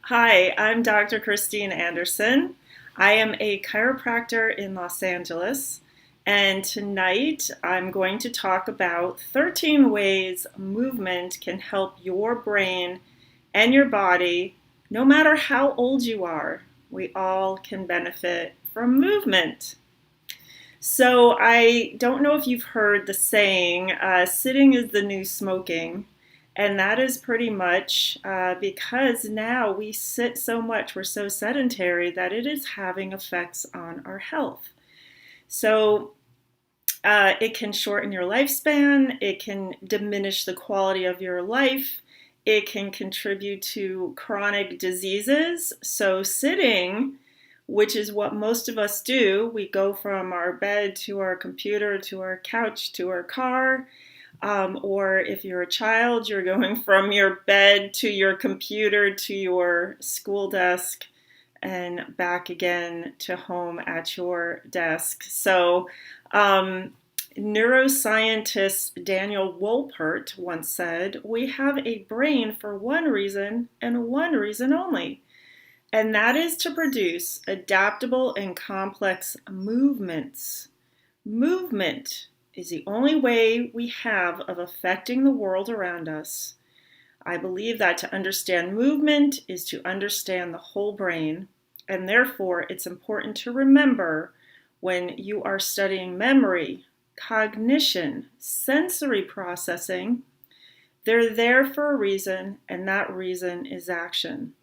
Hi, I'm Dr. Christine Anderson. I am a chiropractor in Los Angeles, and tonight I'm going to talk about 13 ways movement can help your brain and your body, no matter how old you are. We all can benefit from movement. So, I don't know if you've heard the saying, sitting is the new smoking. And that is pretty much because now we sit so much, we're so sedentary that it is having effects on our health. So it can shorten your lifespan, it can diminish the quality of your life, it can contribute to chronic diseases. So sitting, which is what most of us do, we go from our bed to our computer to our couch to our car. Or if you're a child, you're going from your bed to your computer to your school desk and back again to home at your desk. So, neuroscientist Daniel Wolpert once said, "We have a brain for one reason and one reason only, and that is to produce adaptable and complex movements." Movement is the only way we have of affecting the world around us. I believe that to understand movement is to understand the whole brain, and therefore it's important to remember when you are studying memory, cognition, sensory processing, they're there for a reason, and that reason is action.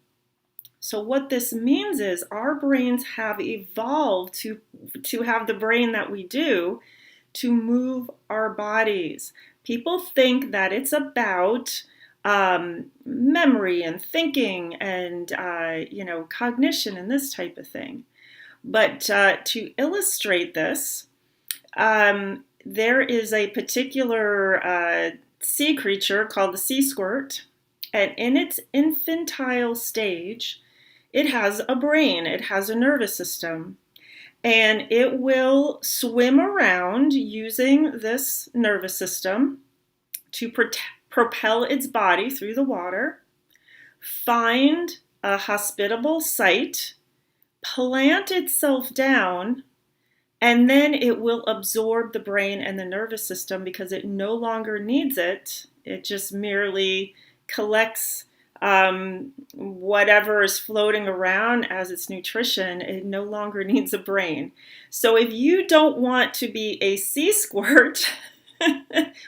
So what this means is our brains have evolved to have the brain that we do to move our bodies. People think that it's about memory and thinking and cognition and this type of thing. But to illustrate this, there is a particular sea creature called the sea squirt, and in its infantile stage, it has a brain, it has a nervous system. And it will swim around using this nervous system to propel its body through the water, find a hospitable site, plant itself down, and then it will absorb the brain and the nervous system because it no longer needs it. It just merely collects whatever is floating around as its nutrition. It no longer needs a brain. So if you don't want to be a sea squirt,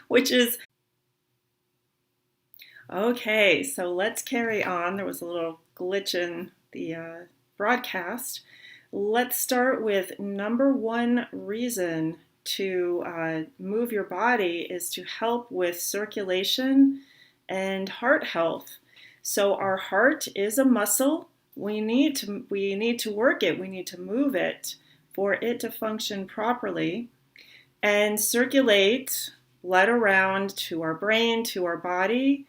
which is okay, so let's carry on. There was a little glitch in the broadcast. Let's start with number one reason to move your body is to help with circulation and heart health. So our heart is a muscle. We need to work it. We need to move it for it to function properly and circulate blood around to our brain, to our body.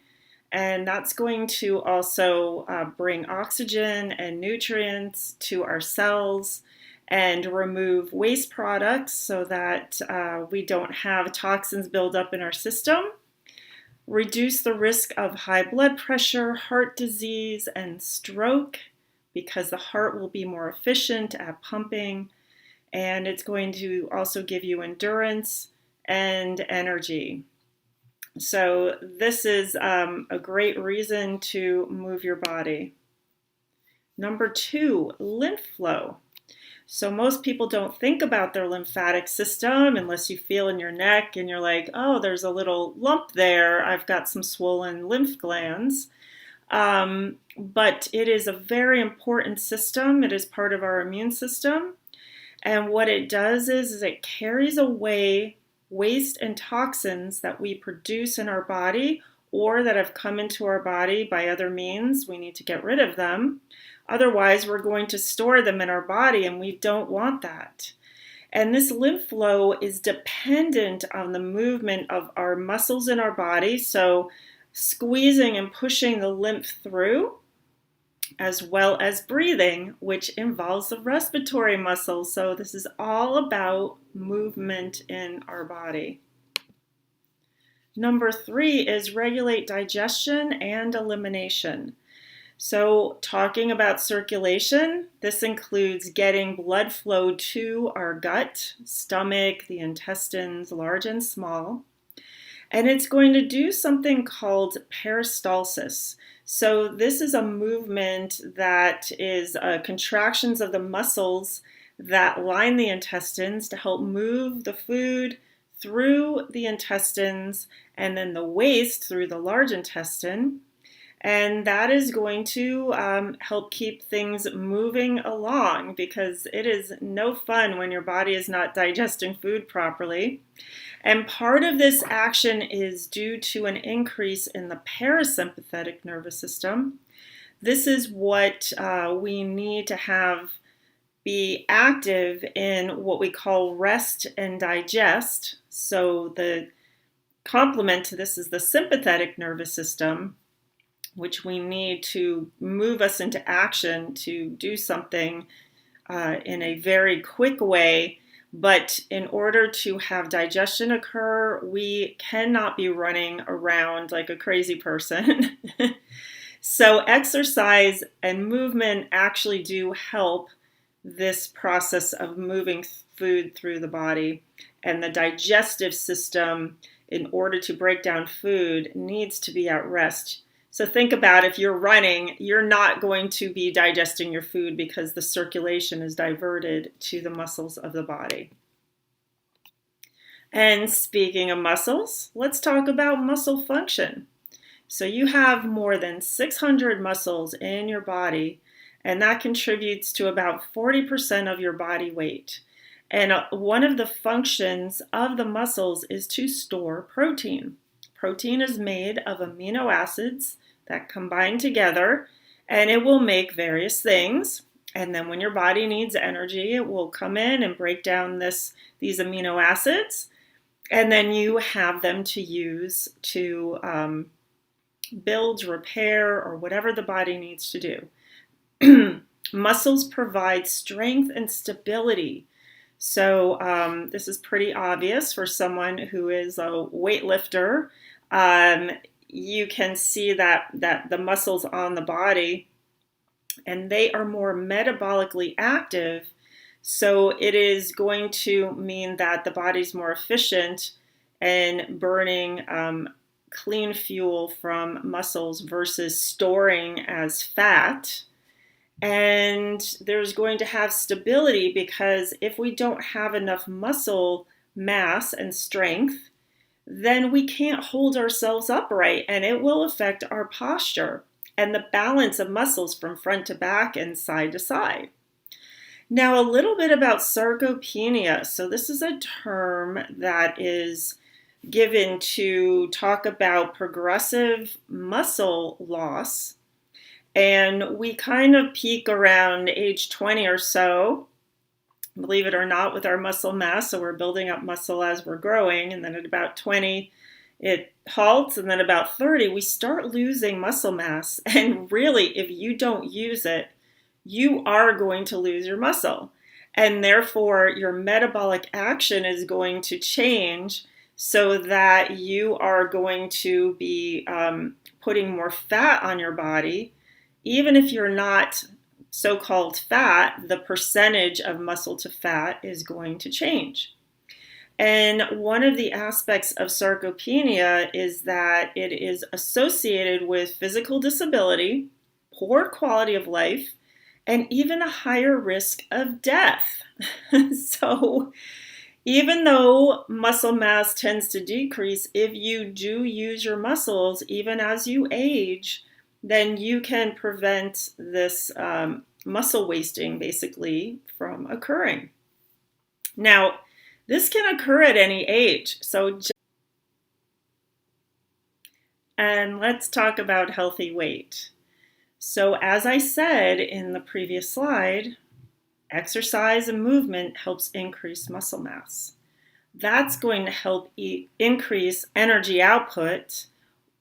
And that's going to also bring oxygen and nutrients to our cells and remove waste products so that we don't have toxins build up in our system. Reduce the risk of high blood pressure, heart disease, and stroke because the heart will be more efficient at pumping, and it's going to also give you endurance and energy. So this is a great reason to move your body. Number two, lymph flow. So most people don't think about their lymphatic system unless you feel in your neck and you're like, oh, there's a little lump there. I've got some swollen lymph glands. But it is a very important system. It is part of our immune system. And what it does is it carries away waste and toxins that we produce in our body or that have come into our body by other means. We need to get rid of them. Otherwise, we're going to store them in our body, and we don't want that. And this lymph flow is dependent on the movement of our muscles in our body, so squeezing and pushing the lymph through, as well as breathing, which involves the respiratory muscles. So this is all about movement in our body. Number three is regulate digestion and elimination. So, talking about circulation, this includes getting blood flow to our gut, stomach, the intestines, large and small. And it's going to do something called peristalsis. So, this is a movement that is contractions of the muscles that line the intestines to help move the food through the intestines and then the waste through the large intestine. And that is going to help keep things moving along, because it is no fun when your body is not digesting food properly. And part of this action is due to an increase in the parasympathetic nervous system. This is what we need to have be active in what we call rest and digest. So the complement to this is the sympathetic nervous system, which we need to move us into action to do something in a very quick way. But in order to have digestion occur, we cannot be running around like a crazy person. So exercise and movement actually do help this process of moving food through the body. And the digestive system, in order to break down food, needs to be at rest. So think about, if you're running, you're not going to be digesting your food because the circulation is diverted to the muscles of the body. And speaking of muscles, let's talk about muscle function. So you have more than 600 muscles in your body, and that contributes to about 40% of your body weight. And one of the functions of the muscles is to store protein. Protein is made of amino acids that combine together, and it will make various things. And then when your body needs energy, it will come in and break down these amino acids, and then you have them to use to build, repair, or whatever the body needs to do. Muscles provide strength and stability. So this is pretty obvious for someone who is a weightlifter. You can see that the muscles on the body, and they are more metabolically active. So it is going to mean that the body's more efficient in burning clean fuel from muscles versus storing as fat. And there's going to have stability, because if we don't have enough muscle mass and strength, then we can't hold ourselves upright, and it will affect our posture and the balance of muscles from front to back and side to side. Now, a little bit about sarcopenia. So this is a term that is given to talk about progressive muscle loss. And we kind of peak around age 20 or so, believe it or not, with our muscle mass. So we're building up muscle as we're growing. And then at about 20, it halts. And then about 30, we start losing muscle mass. And really, if you don't use it, you are going to lose your muscle. And therefore, your metabolic action is going to change, so that you are going to be putting more fat on your body. Even if you're not so-called fat, the percentage of muscle to fat is going to change. And one of the aspects of sarcopenia is that it is associated with physical disability, poor quality of life, and even a higher risk of death. So even though muscle mass tends to decrease, if you do use your muscles, even as you age, then you can prevent this muscle wasting, basically, from occurring. Now, this can occur at any age. And let's talk about healthy weight. So as I said in the previous slide, exercise and movement helps increase muscle mass. That's going to help increase energy output,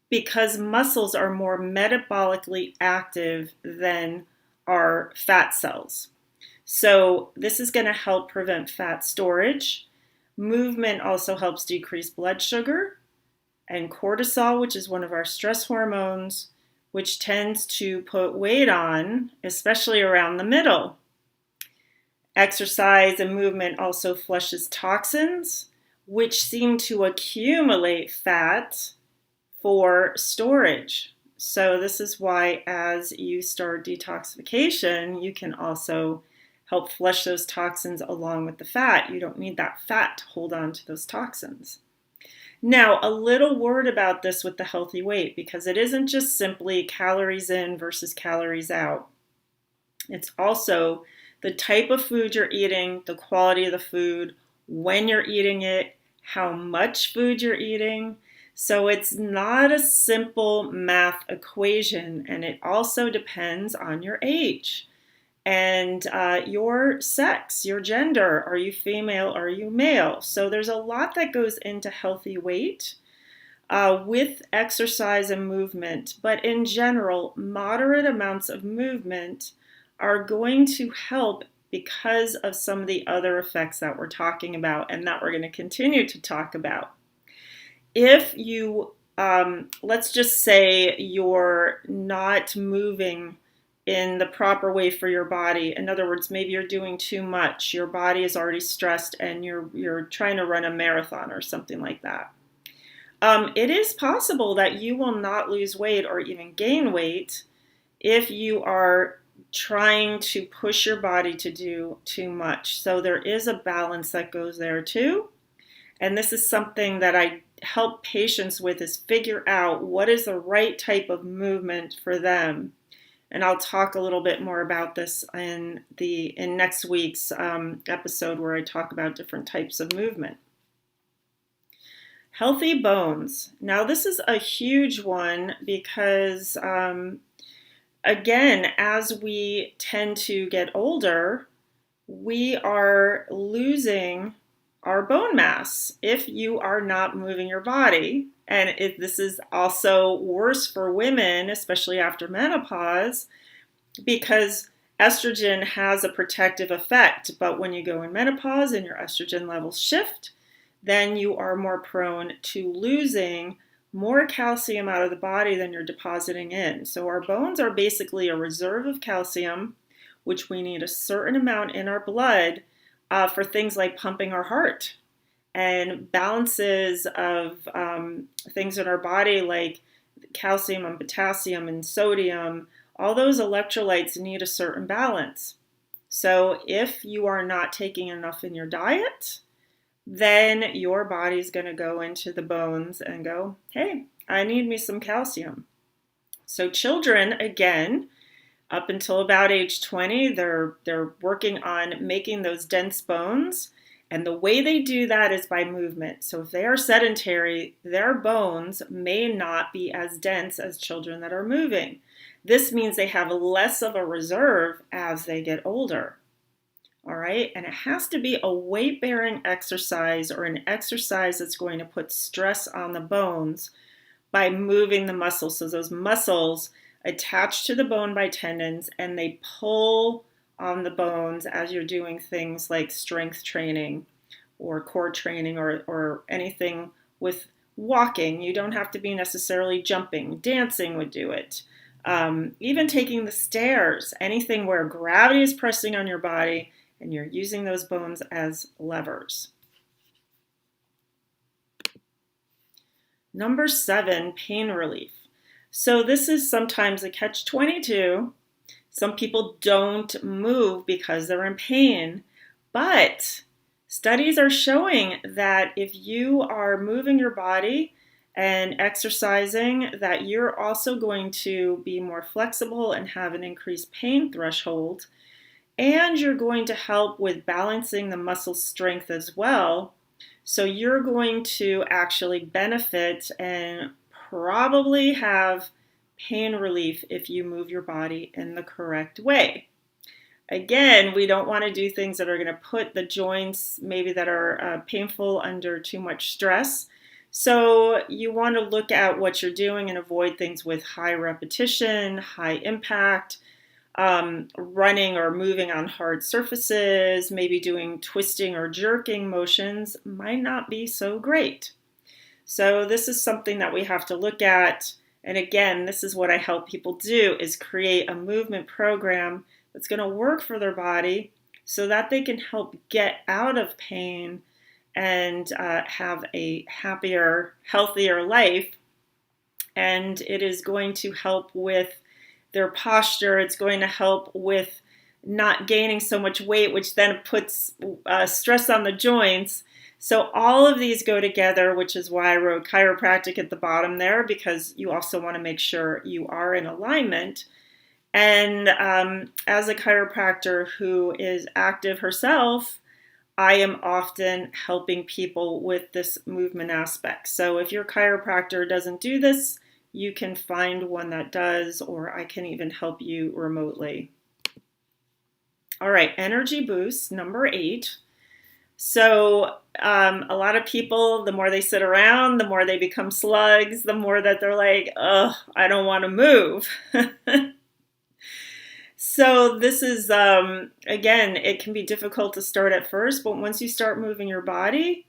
because muscles are more metabolically active than our fat cells. So this is going to help prevent fat storage. Movement also helps decrease blood sugar and cortisol, which is one of our stress hormones, which tends to put weight on, especially around the middle. Exercise and movement also flushes toxins, which seem to accumulate fat for storage. So this is why as you start detoxification, you can also help flush those toxins along with the fat. You don't need that fat to hold on to those toxins. Now, a little word about this with the healthy weight, because it isn't just simply calories in versus calories out. It's also the type of food you're eating, the quality of the food, when you're eating it, how much food you're eating. So it's not a simple math equation, and it also depends on your age and your sex, your gender. Are you female? Are you male? So there's a lot that goes into healthy weight with exercise and movement. But in general, moderate amounts of movement are going to help because of some of the other effects that we're talking about and that we're going to continue to talk about. If you, let's just say you're not moving in the proper way for your body. In other words, maybe you're doing too much. Your body is already stressed and you're trying to run a marathon or something like that. It is possible that you will not lose weight or even gain weight if you are trying to push your body to do too much. So there is a balance that goes there too. And this is something that I help patients with, is figure out what is the right type of movement for them. And I'll talk a little bit more about this in next week's episode, where I talk about different types of movement. Healthy bones. Now this is a huge one because again, as we tend to get older, we are losing our bone mass if you are not moving your body. And this is also worse for women, especially after menopause, because estrogen has a protective effect. But when you go in menopause and your estrogen levels shift, then you are more prone to losing more calcium out of the body than you're depositing in. So our bones are basically a reserve of calcium, which we need a certain amount in our blood for things like pumping our heart and balances of things in our body like calcium and potassium and sodium. All those electrolytes need a certain balance. So if you are not taking enough in your diet, then your body's going to go into the bones and go, hey, I need me some calcium. So children, again, up until about age 20, they're working on making those dense bones. And the way they do that is by movement. So if they are sedentary, their bones may not be as dense as children that are moving. This means they have less of a reserve as they get older. All right, and it has to be a weight-bearing exercise or an exercise that's going to put stress on the bones by moving the muscles. So those muscles attach to the bone by tendons and they pull on the bones as you're doing things like strength training or core training or anything with walking. You don't have to be necessarily jumping. Dancing would do it. Even taking the stairs, anything where gravity is pressing on your body and you're using those bones as levers. Number 7, pain relief. So this is sometimes a catch-22. Some people don't move because they're in pain, but studies are showing that if you are moving your body and exercising, that you're also going to be more flexible and have an increased pain threshold, and you're going to help with balancing the muscle strength as well. So you're going to actually benefit and probably have pain relief if you move your body in the correct way. Again, we don't want to do things that are going to put the joints maybe that are painful under too much stress. So you want to look at what you're doing and avoid things with high repetition, high impact, running or moving on hard surfaces, maybe doing twisting or jerking motions might not be so great. So this is something that we have to look at And again, this is what I help people do, is create a movement program that's going to work for their body so that they can help get out of pain and have a happier, healthier life. And it is going to help with their posture. It's going to help with not gaining so much weight, which then puts stress on the joints. So all of these go together, which is why I wrote chiropractic at the bottom there, because you also want to make sure you are in alignment. And as a chiropractor who is active herself, I am often helping people with this movement aspect. So if your chiropractor doesn't do this, you can find one that does, or I can even help you remotely. All right, energy boost, number 8. So a lot of people, the more they sit around, the more they become slugs, the more that they're like, oh, I don't want to move. So this is, again, it can be difficult to start at first, but once you start moving your body,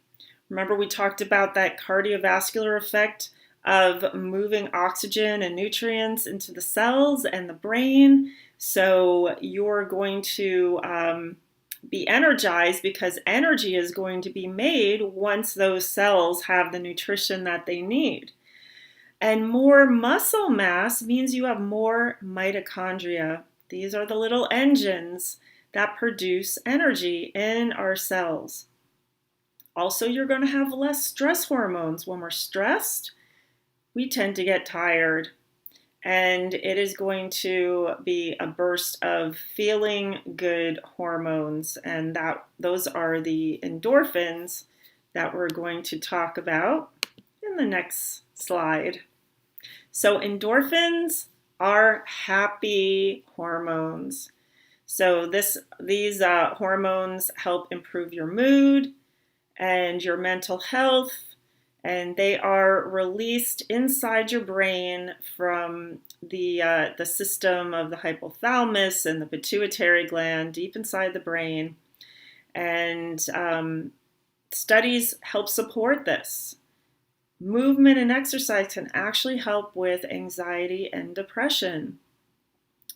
remember we talked about that cardiovascular effect of moving oxygen and nutrients into the cells and the brain. So you're going to be energized because energy is going to be made once those cells have the nutrition that they need. And more muscle mass means you have more mitochondria. These are the little engines that produce energy in our cells. Also, you're going to have less stress hormones. When we're stressed, we tend to get tired. And it is going to be a burst of feeling good hormones. And those are the endorphins that we're going to talk about in the next slide. So endorphins are happy hormones. So these hormones help improve your mood and your mental health, and they are released inside your brain from the system of the hypothalamus and the pituitary gland deep inside the brain. And studies help support this. Movement and exercise can actually help with anxiety and depression.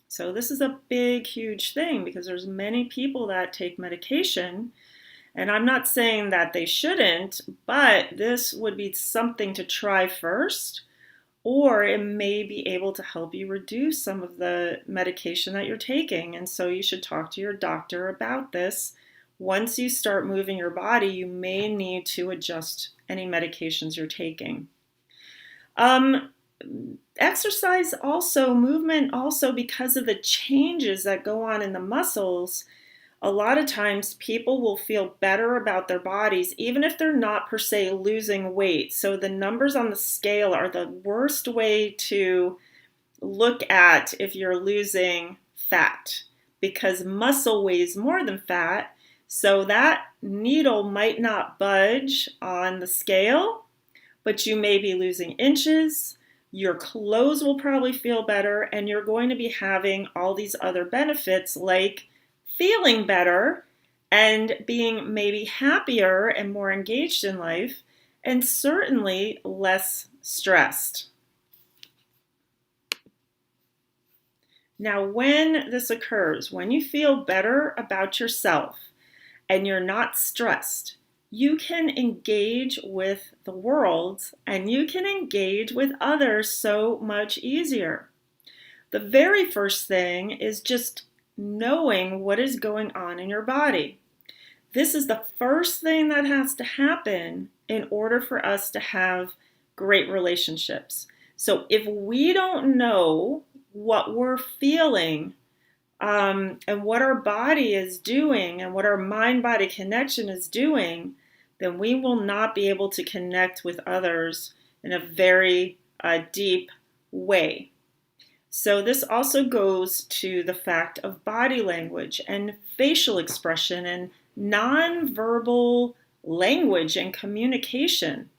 So this is a big, huge thing because there's many people that take medication, and I'm not saying that they shouldn't, but this would be something to try first, or it may be able to help you reduce some of the medication that you're taking. And so you should talk to your doctor about this. Once you start moving your body, you may need to adjust any medications you're taking. Exercise also, movement also, because of the changes that go on in the muscles, a lot of times people will feel better about their bodies, even if they're not per se losing weight. So the numbers on the scale are the worst way to look at if you're losing fat, because muscle weighs more than fat. So that needle might not budge on the scale, but you may be losing inches. Your clothes will probably feel better, and you're going to be having all these other benefits like feeling better and being maybe happier and more engaged in life, and certainly less stressed. Now, when this occurs, when you feel better about yourself and you're not stressed, you can engage with the world and you can engage with others so much easier. The very first thing is just knowing what is going on in your body. This is the first thing that has to happen in order for us to have great relationships. So if we don't know what we're feeling, and what our body is doing and what our mind-body connection is doing, then we will not be able to connect with others in a very deep way. So this also goes to the fact of body language and facial expression and nonverbal language and communication.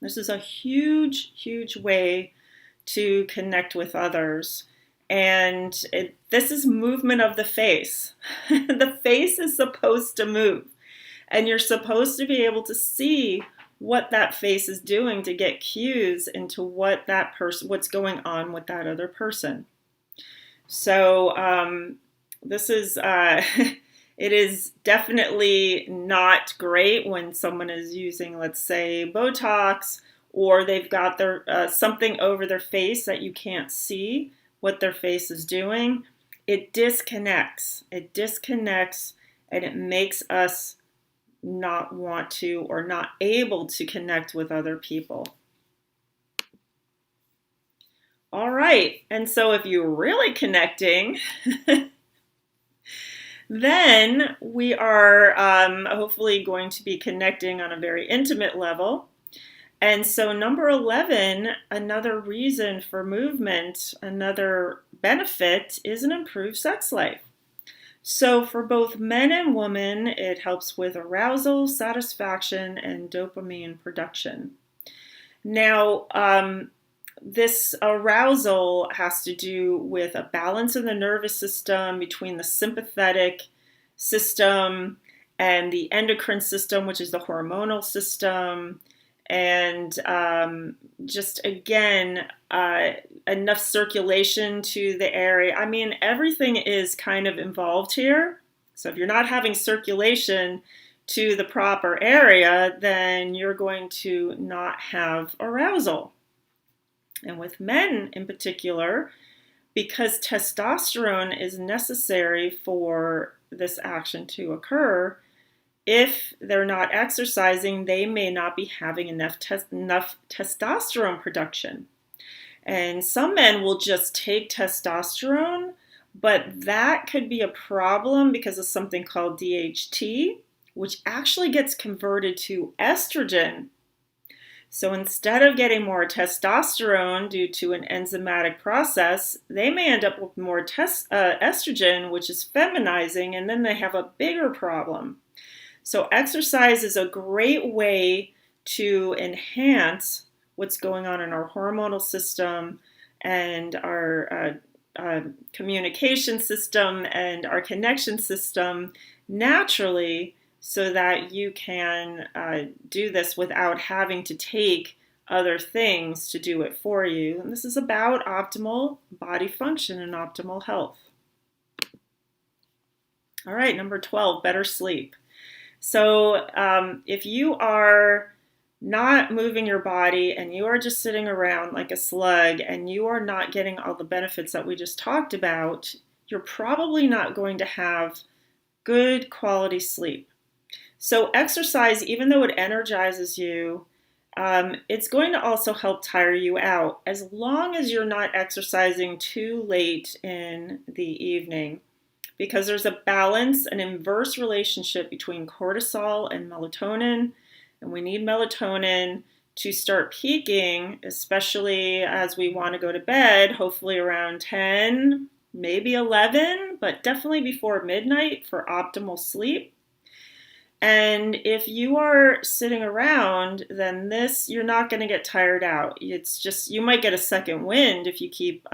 This is a huge, huge way to connect with others. And this is movement of the face. The face is supposed to move. And you're supposed to be able to see what that face is doing to get cues into what's going on with that other person. So this is it is definitely not great when someone is using, let's say, Botox, or they've got their something over their face that you can't see what their face is doing. It disconnects. It disconnects, and it makes us not want to or not able to connect with other people. All right, and so if you're really connecting, then we are hopefully going to be connecting on a very intimate level. And so number 11, another reason for movement, another benefit is an improved sex life. So for both men and women, it helps with arousal, satisfaction, and dopamine production. Now, this arousal has to do with a balance in the nervous system between the sympathetic system and the endocrine system, which is the hormonal system. And just again, enough circulation to the area. I mean, everything is kind of involved here. So if you're not having circulation to the proper area, then you're going to not have arousal. And with men in particular, because testosterone is necessary for this action to occur, if they're not exercising, they may not be having enough testosterone production. And some men will just take testosterone, but that could be a problem because of something called DHT, which actually gets converted to estrogen. So instead of getting more testosterone due to an enzymatic process, they may end up with more estrogen, which is feminizing, and then they have a bigger problem. So exercise is a great way to enhance what's going on in our hormonal system and our communication system and our connection system naturally, so that you can do this without having to take other things to do it for you. And this is about optimal body function and optimal health. All right, number 12, better sleep. So if you are not moving your body and you are just sitting around like a slug and you are not getting all the benefits that we just talked about, you're probably not going to have good quality sleep. So exercise, even though it energizes you, it's going to also help tire you out as long as you're not exercising too late in the evening, because there's a balance, an inverse relationship between cortisol and melatonin, and we need melatonin to start peaking, especially as we want to go to bed, hopefully around 10, maybe 11, but definitely before midnight for optimal sleep. And if you are sitting around, then you're not going to get tired out. It's just, you might get a second wind if you keep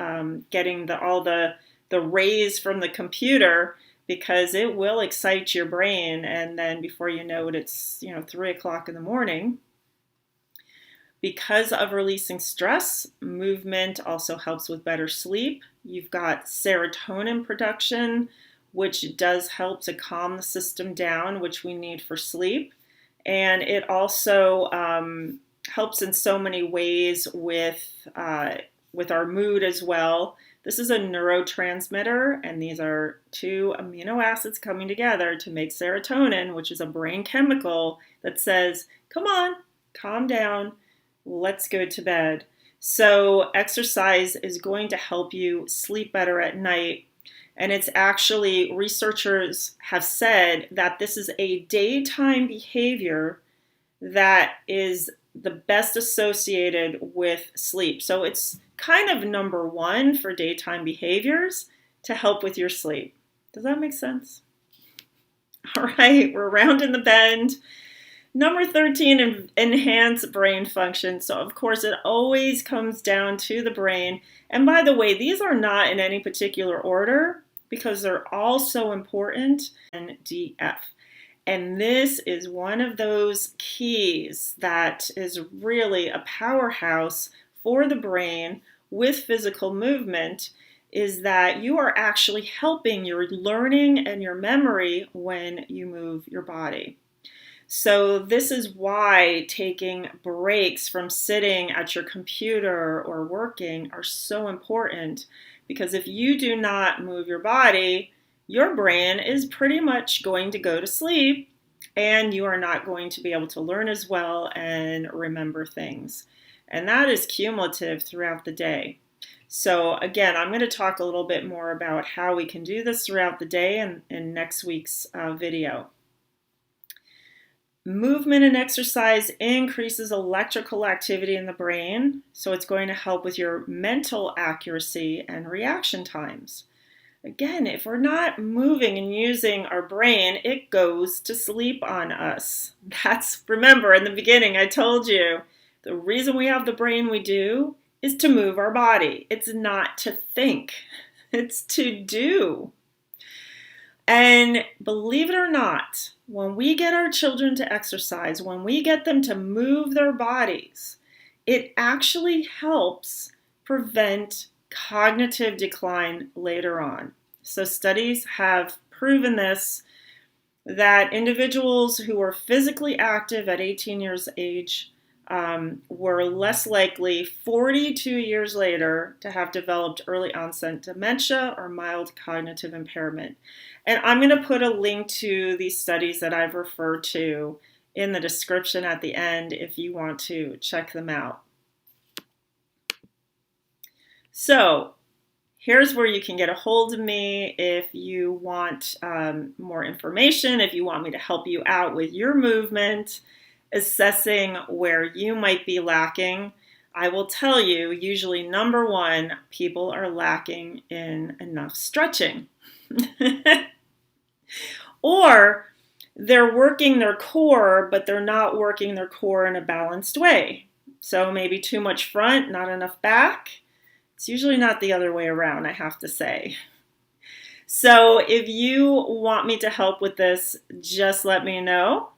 getting all the rays from the computer, because it will excite your brain, and then before you know it, it's 3 o'clock in the morning. Because of releasing stress, movement also helps with better sleep. You've got serotonin production, which does help to calm the system down, which we need for sleep. And it also helps in so many ways with our mood as well. This is a neurotransmitter, and these are 2 amino acids coming together to make serotonin, which is a brain chemical that says, come on, calm down, let's go to bed. So exercise is going to help you sleep better at night. And it's actually, researchers have said that this is a daytime behavior that is the best associated with sleep. So it's kind of number 1 for daytime behaviors to help with your sleep. Does that make sense? All right, we're rounding the bend. Number 13, enhance brain function. So of course it always comes down to the brain. And by the way, these are not in any particular order because they're all so important. And DF. And this is one of those keys that is really a powerhouse for the brain with physical movement, is that you are actually helping your learning and your memory when you move your body. So this is why taking breaks from sitting at your computer or working are so important, because if you do not move your body, your brain is pretty much going to go to sleep and you are not going to be able to learn as well and remember things. And that is cumulative throughout the day. So again, I'm going to talk a little bit more about how we can do this throughout the day in next week's video. Movement and exercise increases electrical activity in the brain, so it's going to help with your mental accuracy and reaction times. Again, if we're not moving and using our brain, it goes to sleep on us. Remember, in the beginning, I told you, the reason we have the brain we do is to move our body. It's not to think, it's to do. And believe it or not, when we get our children to exercise, when we get them to move their bodies, it actually helps prevent cognitive decline later on. So studies have proven this, that individuals who were physically active at 18 years of age were less likely 42 years later to have developed early onset dementia or mild cognitive impairment. And I'm going to put a link to these studies that I've referred to in the description at the end if you want to check them out. So here's where you can get a hold of me if you want more information, if you want me to help you out with your movement, assessing where you might be lacking. I will tell you, usually number one, people are lacking in enough stretching. Or they're working their core, but they're not working their core in a balanced way. So maybe too much front, not enough back. It's usually not the other way around, I have to say. So if you want me to help with this, just let me know.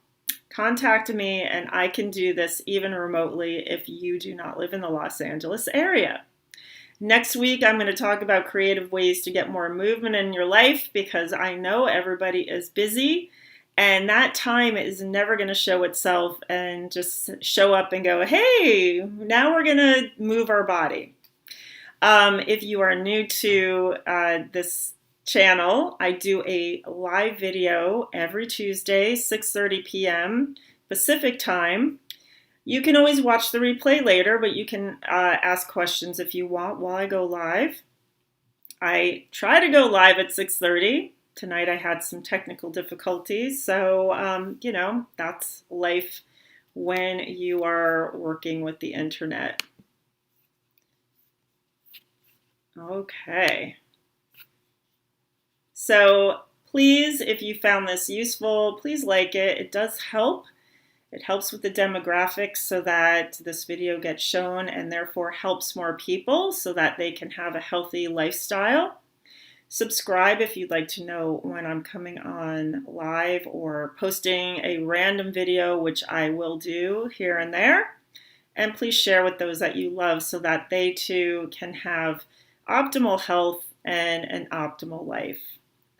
Contact me and I can do this even remotely if you do not live in the Los Angeles area. Next week, I'm going to talk about creative ways to get more movement in your life, because I know everybody is busy and that time is never going to show itself and just show up and go, hey, now we're going to move our body. If you are new to this channel, I do a live video every Tuesday, 6:30 p.m. Pacific time. You can always watch the replay later, but you can ask questions if you want while I go live. I try to go live at 6:30. Tonight I had some technical difficulties, so that's life when you are working with the internet. Okay. So please, if you found this useful, please like it. It does help. It helps with the demographics so that this video gets shown and therefore helps more people so that they can have a healthy lifestyle. Subscribe if you'd like to know when I'm coming on live or posting a random video, which I will do here and there. And please share with those that you love so that they too can have optimal health and an optimal life.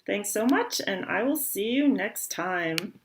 Thanks so much, and I will see you next time.